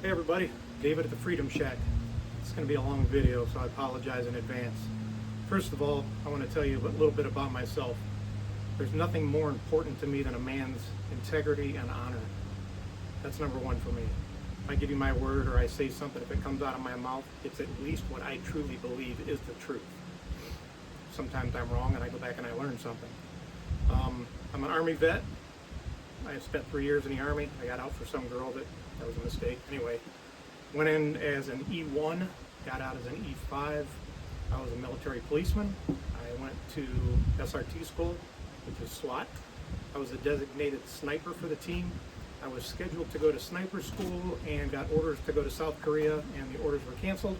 Hey everybody, David at the Freedom Shack. It's going to be a long video, so I apologize in advance. First of all, I want to tell you a little bit about myself. There's nothing more important to me than a man's integrity and honor. That's number one for me. If I give you my word or I say something, if it comes out of my mouth, it's at least what I truly believe is the truth. Sometimes I'm wrong and I go back and I learn something. I'm an Army vet. I spent 3 years in the Army. I got out for some girl that was a mistake. Anyway, went in as an E1, got out as an E5. I was a military policeman. I went to SRT school, which is SWAT. I was a designated sniper for the team. I was scheduled to go to sniper school and got orders to go to South Korea, and the orders were canceled.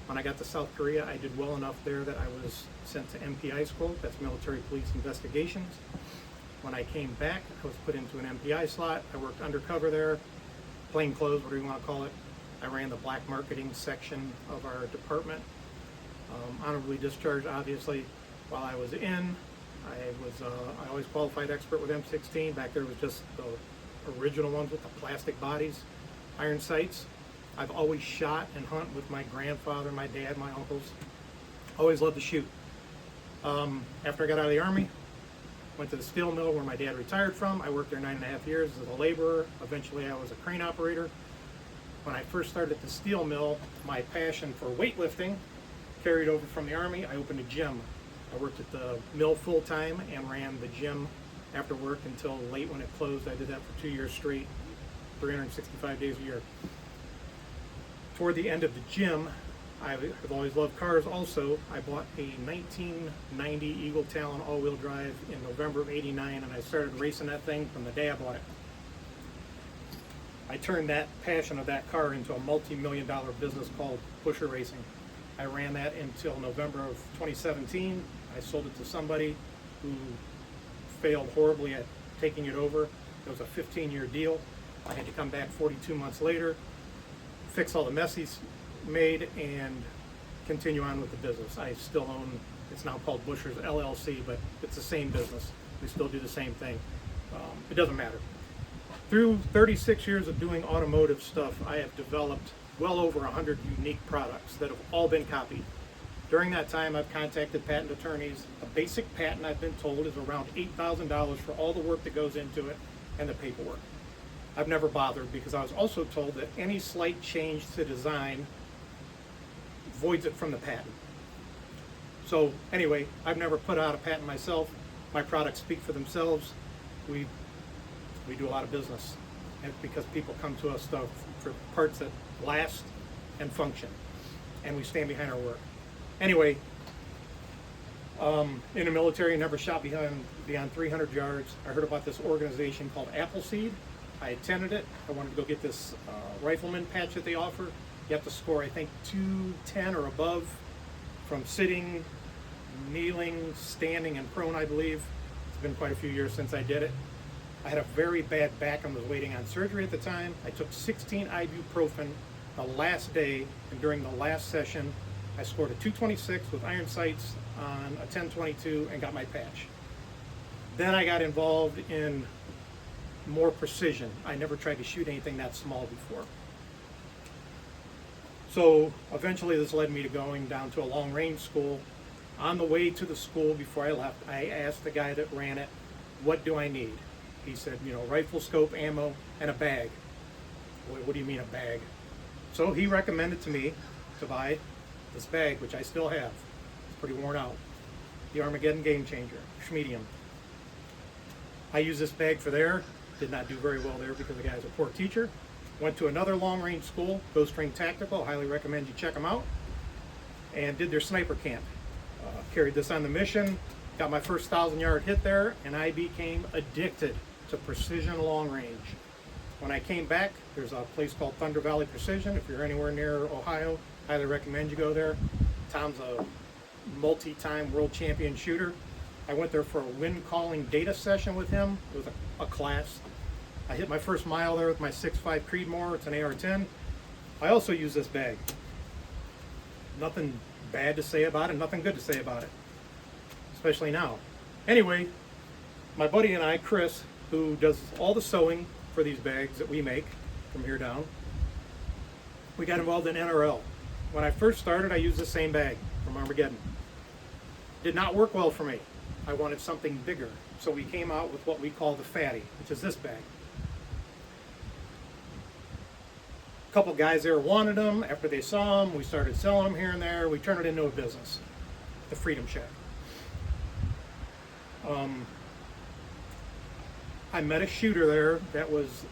When I got to South Korea, I did well enough there that I was sent to MPI school. That's Military Police Investigations. When I came back, I was put into an MPI slot. I worked undercover there, plain clothes, whatever you want to call it. I ran the black marketing section of our department. Honorably discharged, obviously. While I was in, I always qualified expert with M16. Back there was just the original ones with the plastic bodies, iron sights. I've always shot and hunt with my grandfather, my dad, my uncles. Always loved to shoot. After I got out of the Army, went to the steel mill where my dad retired from. I worked there 9.5 years as a laborer. Eventually I was a crane operator. When I first started at the steel mill, my passion for weightlifting carried over from the Army. I opened a gym. I worked at the mill full time and ran the gym after work until late when it closed. I did that for 2 years straight, 365 days a year. Toward the end of the gym, I've always loved cars also. I bought a 1990 Eagle Talon all-wheel drive in November of '89, and I started racing that thing from the day I bought it. I turned that passion of that car into a multi-million-dollar business called Busher Racing. I ran that until November of 2017. I sold it to somebody who failed horribly at taking it over. It was a 15-year deal. I had to come back 42 months later, fix all the mess he's made, and continue on with the business. I still own, it's now called Bushers LLC, but it's the same business. We still do the same thing. It doesn't matter. Through 36 years of doing automotive stuff, I have developed well over 100 unique products that have all been copied. During that time, I've contacted patent attorneys. A basic patent, I've been told, is around $8,000 for all the work that goes into it and the paperwork. I've never bothered because I was also told that any slight change to design voids it from the patent. So anyway, I've never put out a patent myself. My products speak for themselves. We do a lot of business, and because people come to us for parts that last and function, and we stand behind our work. Anyway, in the military, I never shot beyond 300 yards. I heard about this organization called Appleseed. I attended it. I wanted to go get this rifleman patch that they offer. You have to score, I think, 210 or above from sitting, kneeling, standing, and prone, I believe. It's been quite a few years since I did it. I had a very bad back and was waiting on surgery at the time. I took 16 ibuprofen the last day, and during the last session, I scored a 226 with iron sights on a 1022 and got my patch. Then I got involved in more precision. I never tried to shoot anything that small before. So eventually this led me to going down to a long range school. On the way to the school before I left, I asked the guy that ran it, what do I need? He said, rifle, scope, ammo, and a bag. What do you mean a bag? So he recommended to me to buy this bag, which I still have. It's pretty worn out. The Armageddon Game Changer, Schmedium. I used this bag for there. Did not do very well there because the guy's a poor teacher. Went to another long-range school, Ghost Ring Tactical. Highly recommend you check them out. And did their sniper camp. Carried this on the mission. Got my first 1,000-yard hit there, and I became addicted to precision long range. When I came back, there's a place called Thunder Valley Precision. If you're anywhere near Ohio, highly recommend you go there. Tom's a multi-time world champion shooter. I went there for a wind calling data session with him. It was a class. I hit my first mile there with my 6.5 Creedmoor. It's an AR-10. I also use this bag. Nothing bad to say about it, nothing good to say about it, especially now. Anyway, my buddy and I, Chris, who does all the sewing for these bags that we make from here down, we got involved in NRL. When I first started, I used the same bag from Armageddon. Did not work well for me. I wanted something bigger. So we came out with what we call the Fatty, which is this bag. A couple guys there wanted them. After they saw them, we started selling them here and there. We turned it into a business, the Freedom Shack. I met a shooter there that was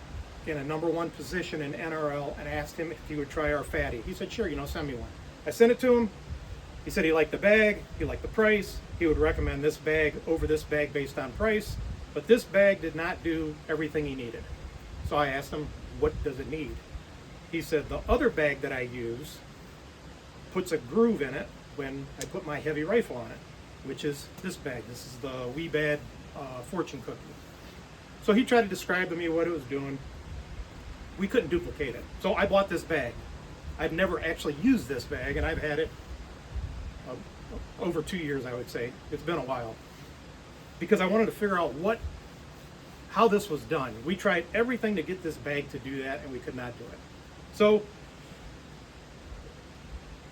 in a #1 position in NRL and asked him if he would try our Fatty. He said, sure, send me one. I sent it to him. He said he liked the bag, he liked the price, he would recommend this bag over this bag based on price, but this bag did not do everything he needed. So I asked him, what does it need? He said, the other bag that I use puts a groove in it when I put my heavy rifle on it, which is this bag. This is the Weebad Fortune Cookie. So he tried to describe to me what it was doing. We couldn't duplicate it. So I bought this bag. I've never actually used this bag, and I've had it over 2 years, I would say. It's been a while. Because I wanted to figure out how this was done. We tried everything to get this bag to do that, and we could not do it. So,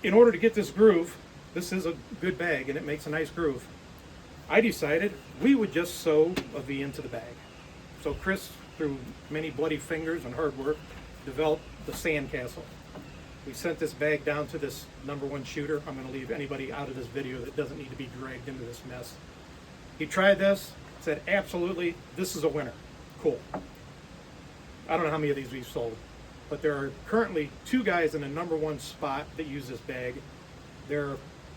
in order to get this groove, this is a good bag, and it makes a nice groove. I decided we would just sew a V into the bag. So Chris, through many bloody fingers and hard work, developed the Sandcastle. We sent this bag down to this #1 shooter. I'm going to leave anybody out of this video that doesn't need to be dragged into this mess. He tried this, said, absolutely, this is a winner. Cool. I don't know how many of these we've sold, but there are currently 2 guys in the #1 spot that use this bag. There are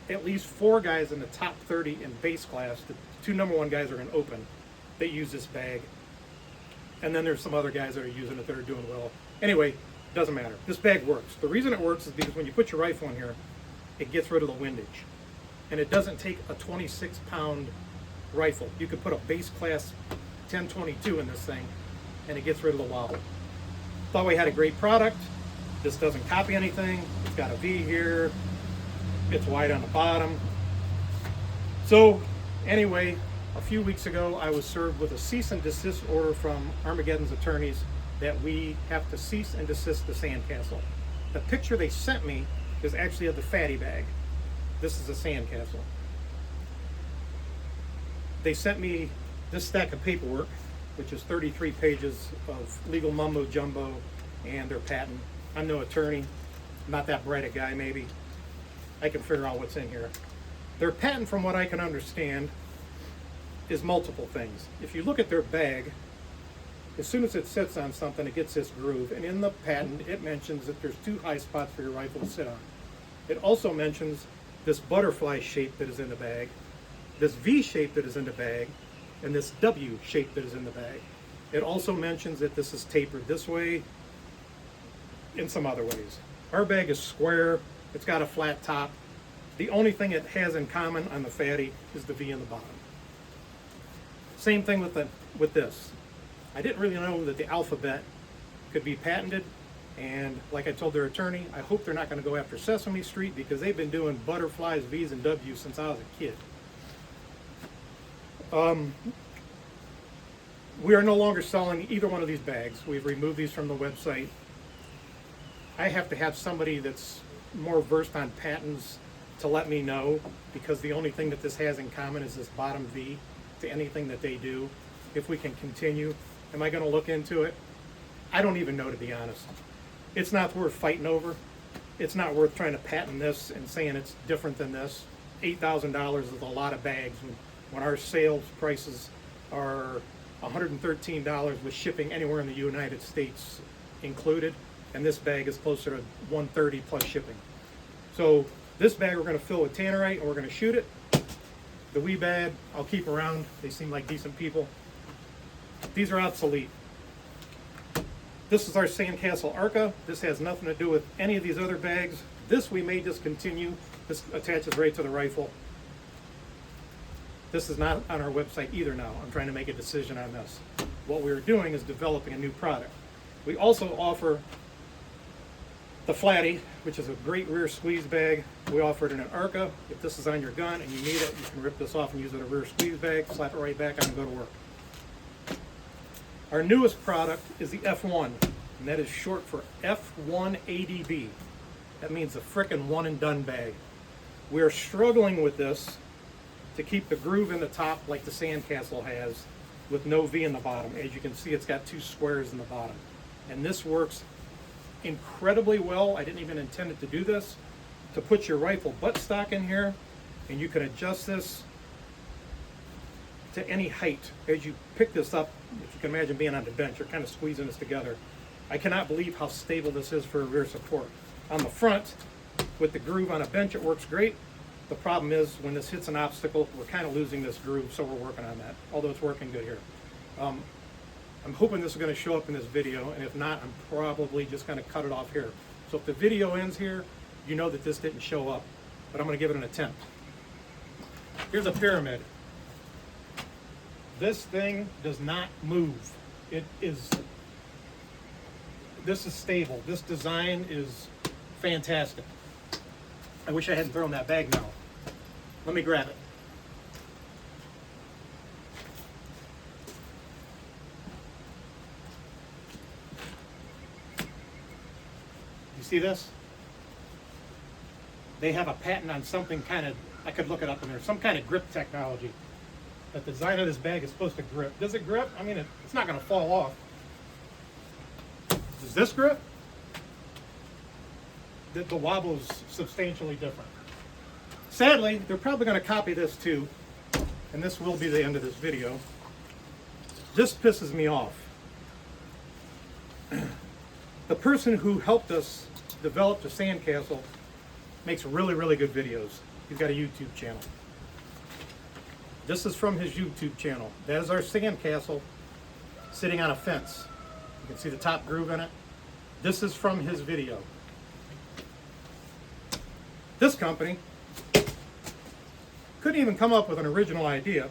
at least 4 guys in the top 30 in base class. The 2 #1 guys are in open that use this bag. And then there's some other guys that are using it that are doing well. Anyway, doesn't matter. This bag works. The reason it works is because when you put your rifle in here, it gets rid of the windage. And it doesn't take a 26-pound rifle. You could put a base class 10-22 in this thing, and it gets rid of the wobble. Thought we had a great product. This doesn't copy anything. It's got a V here. It's wide on the bottom. So, anyway, a few weeks ago, I was served with a cease and desist order from Armageddon's attorneys that we have to cease and desist the Sandcastle. The picture they sent me is actually of the Fatty bag. This is a Sandcastle. They sent me this stack of paperwork, which is 33 pages of legal mumbo jumbo and their patent. I'm no attorney, not that bright a guy maybe. I can figure out what's in here. Their patent, from what I can understand, is multiple things. If you look at their bag, as soon as it sits on something, it gets this groove. And in the patent, it mentions that there's 2 high spots for your rifle to sit on. It also mentions this butterfly shape that is in the bag, this V shape that is in the bag, and this W shape that is in the bag. It also mentions that this is tapered this way, in some other ways. Our bag is square. It's got a flat top. The only thing it has in common on the Fatty is the V in the bottom. Same thing with this. I didn't really know that the alphabet could be patented, and like I told their attorney, I hope they're not going to go after Sesame Street because they've been doing butterflies, V's, and W's since I was a kid. We are no longer selling either one of these bags. We've removed these from the website. I have to have somebody that's more versed on patents to let me know, because the only thing that this has in common is this bottom V to anything that they do. If we can continue, am I going to look into it? I don't even know, to be honest. It's not worth fighting over. It's not worth trying to patent this and saying it's different than this. $8,000 is a lot of bags when our sales prices are $113 with shipping anywhere in the United States included, and this bag is closer to $130 plus shipping. So this bag we're going to fill with tannerite and we're going to shoot it. The Weebad I'll keep around. They seem like decent people. These are obsolete. This is our Sandcastle Arca. This has nothing to do with any of these other bags. This we may discontinue. This attaches right to the rifle. This is not on our website either now. I'm trying to make a decision on this. What we're doing is developing a new product. We also offer the Flatty, which is a great rear squeeze bag. We offer it in an Arca. If this is on your gun and you need it, you can rip this off and use it as a rear squeeze bag, slap it right back on and go to work. Our newest product is the F1. and that is short for F1 ADB. That means the frickin' one and done bag. We're struggling with this to keep the groove in the top like the Sandcastle has, with no V in the bottom. As you can see, it's got 2 squares in the bottom. And this works incredibly well. I didn't even intend it to do this. To put your rifle buttstock in here, and you can adjust this to any height. As you pick this up, if you can imagine being on the bench, you're kind of squeezing this together. I cannot believe how stable this is for rear support. On the front, with the groove on a bench, it works great. The problem is when this hits an obstacle, we're kind of losing this groove, so we're working on that, although it's working good here. I'm hoping this is going to show up in this video, and if not, I'm probably just going to cut it off here. So if the video ends here, you know that this didn't show up, but I'm going to give it an attempt. Here's a pyramid. This thing does not move. This is stable. This design is fantastic. I wish I hadn't thrown that bag now. Let me grab it. You see this? They have a patent on something kind of, I could look it up in there, some kind of grip technology. That the design of this bag is supposed to grip. Does it grip? I mean, it's not going to fall off. Does this grip? The wobble is substantially different. Sadly, they're probably going to copy this too, and this will be the end of this video. This pisses me off. The person who helped us develop the Sandcastle makes really, really good videos. He's got a YouTube channel. This is from his YouTube channel. That is our Sandcastle sitting on a fence. You can see the top groove in it. This is from his video. This company couldn't even come up with an original idea.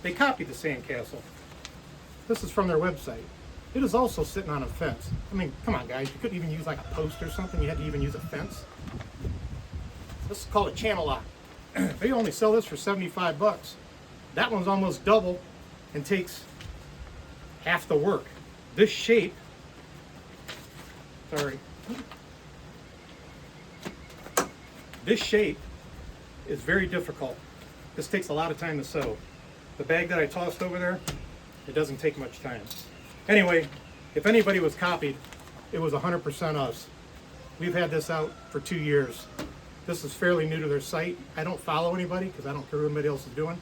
They copied the Sandcastle. This is from their website. It is also sitting on a fence. I mean, come on guys, you couldn't even use like a post or something. You had to even use a fence. This is called a Channel-Lock. They only sell this for 75 bucks. That one's almost double and takes half the work. This shape, this shape is very difficult. This takes a lot of time to sew. The bag that I tossed over there, it doesn't take much time. Anyway, if anybody was copied, it was 100% us. We've had this out for 2 years. This is fairly new to their site. I don't follow anybody because I don't care what anybody else is doing.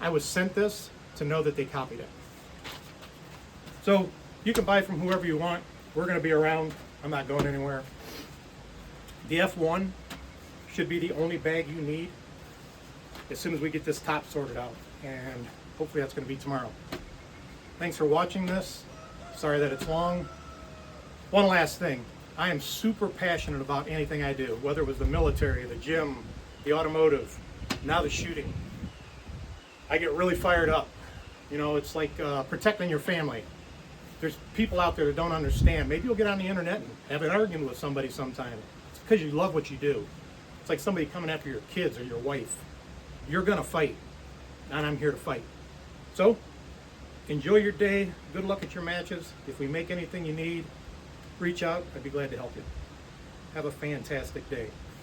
I was sent this to know that they copied it. So you can buy from whoever you want. We're going to be around. I'm not going anywhere. The F1 should be the only bag you need as soon as we get this top sorted out. And hopefully that's going to be tomorrow. Thanks for watching this. Sorry that it's long. One last thing. I am super passionate about anything I do, whether it was the military, the gym, the automotive, now the shooting. I get really fired up. You know, it's like protecting your family. There's people out there that don't understand. Maybe you'll get on the internet and have an argument with somebody sometime. It's because you love what you do. It's like somebody coming after your kids or your wife. You're gonna fight, and I'm here to fight. So, enjoy your day. Good luck at your matches. If we make anything you need, reach out. I'd be glad to help you. Have a fantastic day.